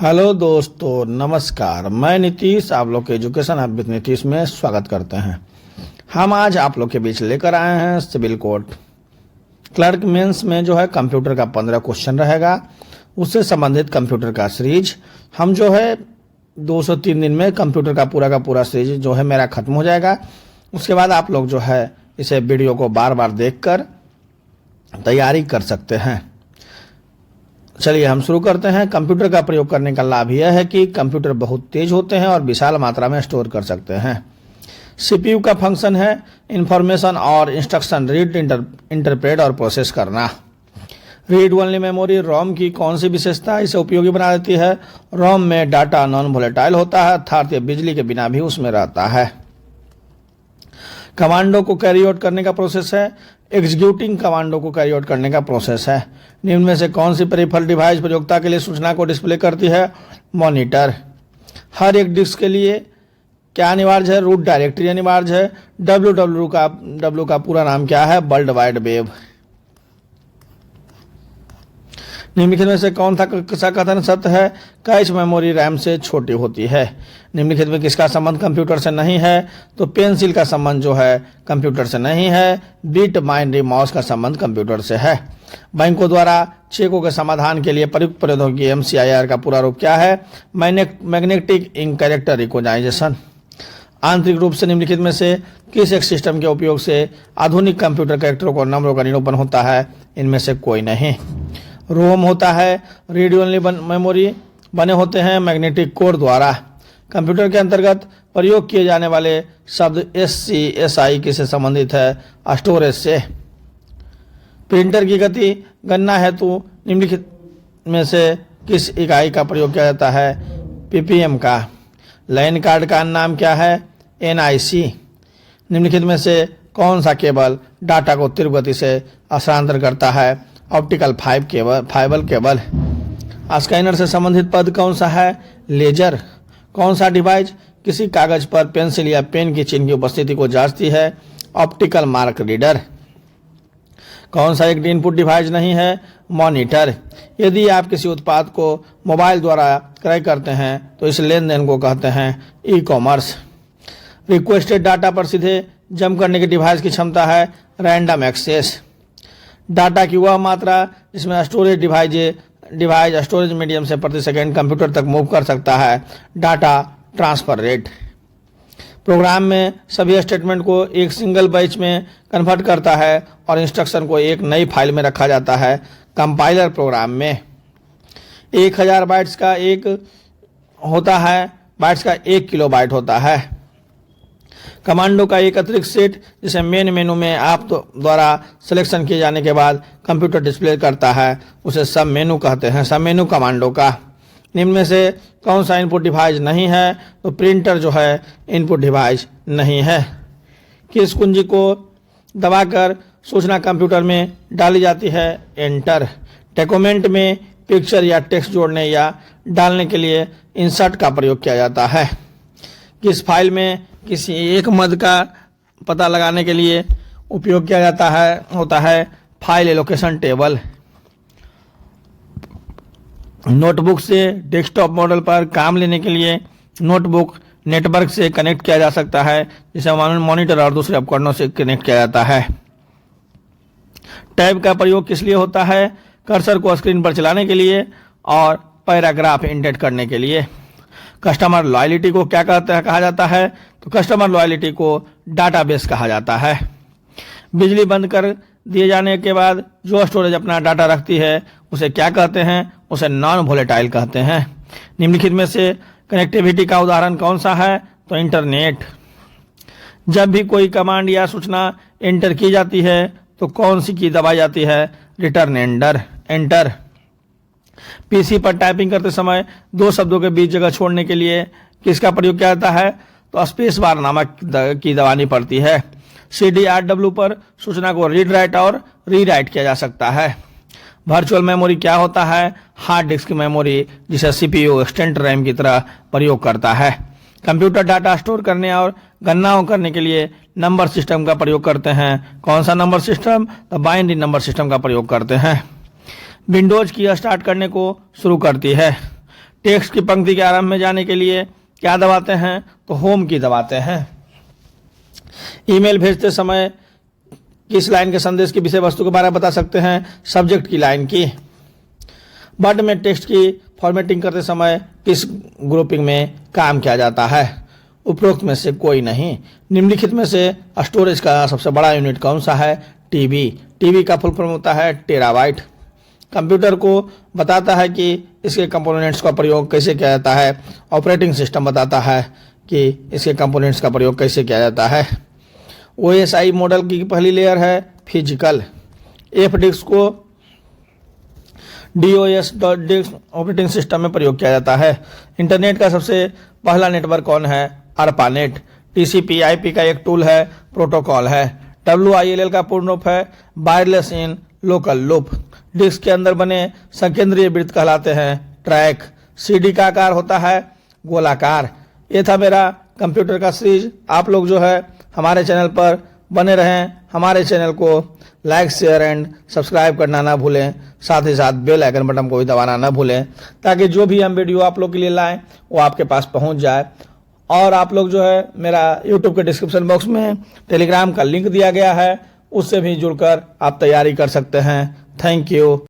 Hello दोस्तों, नमस्कार। मैं नीतीश, आप लोग के एजुकेशन ऐप विद नीतीश में स्वागत करते हैं। हम आज आप लोग के बीच लेकर आए हैं सिविल कोर्ट क्लर्क मेंस में जो है कंप्यूटर का 15 क्वेश्चन रहेगा, उससे संबंधित कंप्यूटर का सीरीज। हम जो है 203 दिन में कंप्यूटर का पूरा सीरीज जो है मेरा खत्म हो जाएगा। उसके बाद आप लोग जो है इसे वीडियो को बार बार देखकर तैयारी कर सकते हैं। चलिए हम शुरू करते हैं। कंप्यूटर का प्रयोग करने का लाभ यह है कि कंप्यूटर बहुत तेज होते हैं और विशाल मात्रा में स्टोर कर सकते हैं। सीपीयू का फंक्शन है इंफॉर्मेशन और इंस्ट्रक्शन रीड, इंटरप्रेट और प्रोसेस करना। रीड ओनली मेमोरी रोम की कौन सी विशेषता इसे उपयोगी बना देती है? रोम में डाटा नॉन वोलेटाइल होता है, अर्थात ये बिजली के बिना भी उसमें रहता है। कमांडो को कैरी आउट करने का प्रोसेस है एग्जीक्यूटिंग कमांडो को कैरी आउट करने का प्रोसेस है। निम्न में से कौन सी पेरिफेरल डिवाइस प्रयोक्ता के लिए सूचना को डिस्प्ले करती है? मॉनिटर। हर एक डिस्क के लिए क्या अनिवार्य है? रूट डायरेक्टरी अनिवार्य है। डब्ल्यू का पूरा नाम क्या है? World wide web. निम्नलिखित में से कौन सा कथन सत्य है? कैश मेमोरी रैम से छोटी होती है। निम्नलिखित में किसका संबंध कंप्यूटर से नहीं है? तो पेंसिल का संबंध जो है कंप्यूटर से नहीं है। बिट बाइनरी माउस का संबंध कंप्यूटर से है। बैंकों द्वारा चेकों के समाधान के लिए प्रयुक्त प्रौद्योगिकी MCIR का पूरा रूप क्या है? Magnetic ink character recognization. आंतरिक रूप से निम्नलिखित में से किस एक सिस्टम के उपयोग से आधुनिक कंप्यूटर कैरेक्टरों को नंबरों का निरूपण होता है? इनमें से कोई नहीं। रोम होता है रीड ओनली मेमोरी बने होते हैं मैग्नेटिक कोर द्वारा। कंप्यूटर के अंतर्गत प्रयोग किए जाने वाले शब्द SI किससे संबंधित है? स्टोरेज से। प्रिंटर की गति गणना हेतु निम्नलिखित में से किस इकाई का प्रयोग किया जाता है? PPM का। लाइन कार्ड का नाम क्या है? NIC। निम्नलिखित में से कौन सा केबल डाटा को तीव्र गति से हस्तांतरण करता है? Optical fibre cable. स्कैनर से संबंधित पद कौन सा है? लेजर। कौन सा डिवाइस किसी कागज पर पेंसिल या पेन की चिन्ह की उपस्थिति को जांचती है? Optical mark reader. कौन सा एक इनपुट डिवाइस नहीं है? मॉनिटर। यदि आप किसी उत्पाद को मोबाइल द्वारा क्रय करते हैं तो इस लेन देन को कहते हैं ई-कॉमर्स। रिक्वेस्टेड डाटा पर सीधे जंप करने की डिवाइस की क्षमता है रैंडम एक्सेस। डाटा की वह मात्रा जिसमें स्टोरेज डिवाइस स्टोरेज मीडियम से प्रति सेकंड कंप्यूटर तक मूव कर सकता है डाटा ट्रांसफर रेट। प्रोग्राम में सभी स्टेटमेंट को एक सिंगल बैच में कन्वर्ट करता है और इंस्ट्रक्शन को एक नई फाइल में रखा जाता है कंपाइलर प्रोग्राम में। 1000 बाइट्स का 1 किलोबाइट होता है। कमांडो का एक अतिरिक्त सेट जिसे मेन मेनू में आप द्वारा सिलेक्शन किए जाने के बाद कंप्यूटर डिस्प्ले करता है उसे सब मेनू कहते हैं। सब मेनू कमांडो का। निम्न में से कौन सा इनपुट डिवाइस नहीं है? तो प्रिंटर जो है इनपुट डिवाइस नहीं है। किस कुंजी को दबाकर सूचना कंप्यूटर में डाली जाती है? एंटर। डॉक्यूमेंट में पिक्चर या टेक्स्ट जोड़ने या डालने के लिए इंसर्ट का प्रयोग किया जाता है। किस फाइल में किसी एक मद का पता लगाने के लिए उपयोग किया होता है फाइल एलोकेशन टेबल। नोटबुक से डेस्कटॉप मॉडल पर काम लेने के लिए नोटबुक नेटवर्क से कनेक्ट किया जा सकता है जिसे मॉनिटर और दूसरे उपकरणों से कनेक्ट किया जाता है। टैब का प्रयोग किस लिए होता है? कर्सर को स्क्रीन पर चलाने के लिए और पैराग्राफ इंडेंट करने के लिए। कस्टमर लॉयल्टी को क्या कहा जाता है? तो कस्टमर लॉयल्टी को डाटाबेस कहा जाता है। बिजली बंद कर दिए जाने के बाद जो स्टोरेज अपना डाटा रखती है उसे क्या कहते हैं? उसे नॉन वोलेटाइल कहते हैं। निम्नलिखित में से कनेक्टिविटी का उदाहरण कौन सा है? तो इंटरनेट। जब भी कोई कमांड या सूचना एंटर की जाती है तो कौन सी की दबाई जाती है? Return enter. पीसी पर टाइपिंग करते समय दो शब्दों के बीच जगह छोड़ने के लिए किसका प्रयोग किया जाता है? तो स्पेस बार नामक की दबानी पड़ती है। CDRW पर सूचना को रीड राइट और रीराइट किया जा सकता है। वर्चुअल मेमोरी क्या होता है? हार्ड डिस्क की मेमोरी जिसे CPU एक्सटेंड रैम की तरह प्रयोग करता है। कंप्यूटर डाटा स्टोर करने और गणनाओं करने के लिए नंबर सिस्टम का प्रयोग करते हैं। कौन सा नंबर सिस्टम? तो बाइनरी नंबर सिस्टम का प्रयोग करते हैं। विंडोज की स्टार्ट करने को शुरू करती है। टेक्स्ट की पंक्ति के आरंभ में जाने के लिए क्या दबाते हैं, तो होम की दबाते हैं। ईमेल भेजते समय किस लाइन के संदेश की विषय वस्तु के बारे में बता सकते हैं, सब्जेक्ट की लाइन की। वर्ड में टेक्स्ट की फॉर्मेटिंग करते समय किस ग्रुपिंग में काम किया जाता है, उपरोक्त में से कोई नहीं। निम्नलिखित में से स्टोरेज का सबसे बड़ा यूनिट कौन सा है, टीबी। टीबी का फुल फॉर्म होता है टेराबाइट। कंप्यूटर को बताता है कि इसके कंपोनेंट्स का प्रयोग कैसे किया जाता है। ऑपरेटिंग सिस्टम बताता है कि इसके कंपोनेंट्स का प्रयोग कैसे किया जाता है। OSI मॉडल की पहली लेयर है फिजिकल। एफ डिस्क को DOS डिस्क ऑपरेटिंग सिस्टम में प्रयोग किया जाता है। इंटरनेट का सबसे पहला नेटवर्क कौन है, ARPANET। TCP/IP का एक टूल है, प्रोटोकॉल है। WILL का पूर्ण रूप है wireless in local loop. Disk के अंदर बने संकेंद्रीय वृत्त कहलाते हैं ट्रैक। CD का आकार होता है गोलाकार। ये था मेरा कंप्यूटर का सीरीज। आप लोग जो है हमारे चैनल पर बने रहें। हमारे चैनल को लाइक, शेयर एंड सब्सक्राइब करना ना भूलें। साथ ही साथ बेल आइकन बटन को भी दबाना ना भूलें, ताकि जो भी हम वीडियो आप लोग के लिए लाएं वो आपके पास पहुंच जाए। और आप लोग जो है मेरा YouTube के डिस्क्रिप्शन बॉक्स में टेलीग्राम का लिंक दिया गया है, उससे भी जुड़कर आप तैयारी कर सकते हैं। Thank you.